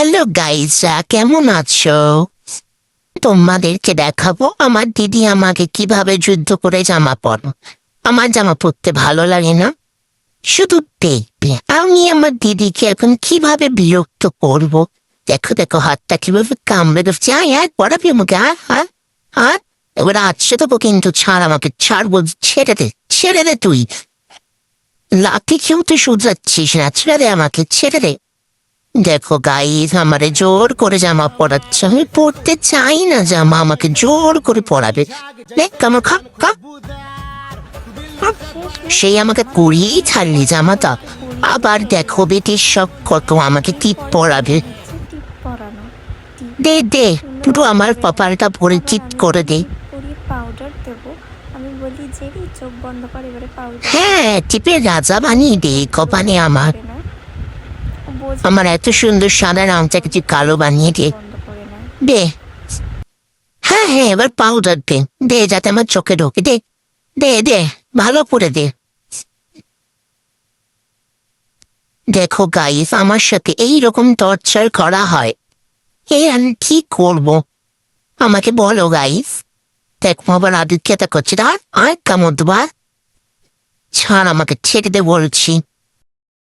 Hello guys, কেমন আছো? তোমাদেরকে দেখাবো আমার দিদি আমাকে কিভাবে যুদ্ধ করে জামা পরো। আমার জামা পরতে ভালো লাগে না, শুধু দেখবে আমি আমার দিদিকে এখন কিভাবে বিরক্ত করব। দেখো দেখো হাতটা কিভাবে কামড়ে ধরছে। আয় আয় পড়াবি আমাকে, আর আর আর এবার আসছে তো কিন্তু ছাড়, আমাকে ছাড় বল, ছেড়ে দে ছেড়ে দে তুই। লাঠি খেয়েও তুই শুধরাচ্ছিস না, ছেড়ে দে আমাকে, ছেড়ে দে। দেখো গাইস, আমারে জোর করে জামা পরাচ্ছে, আমি পরতে চাই না জামা, আমাকে জোর করে পরাবে। দেখ আমার খা খা খা। সেই আমাকে করিয়েই ছাড়লি জামাটা, আবার দেখো বেটির সব কত আমাকে টিপ পরাবে। হচ্ছে টিপ পরানো। টিপ দে দে, সুন্দর পুরো আমার কপালটা ভরে আবার চিট আমি করে দে। টিপ পরিয়ে পাউডার দেবো। আমি বলি যে চোখ বন্ধ কর, এবারে পাউডার হ্যাঁ, টিপে রাজা বানিয়ে দে কপালে আমার। করে না, ও বোঝে আমার এত সুন্দর সাদা রংটা কিছু কালো বানিয়ে দে। বন্ধ করে না। দে, হ্যাঁ হ্যাঁ, এবার পাউডার দে, দে যাতে আমার চোখে ঢোকে, দে দে দে, ভালো করে দে। দেখো গাইস, আমার সাথে এইরকম টর্চার করা হয়, আমি কি করব? আমাকে বলো গাইস। দেখো আবার আদিত্যতা করছে, আর আর কামড় দেবা। ছাড় আমাকে, ছেড়ে দে বলছি।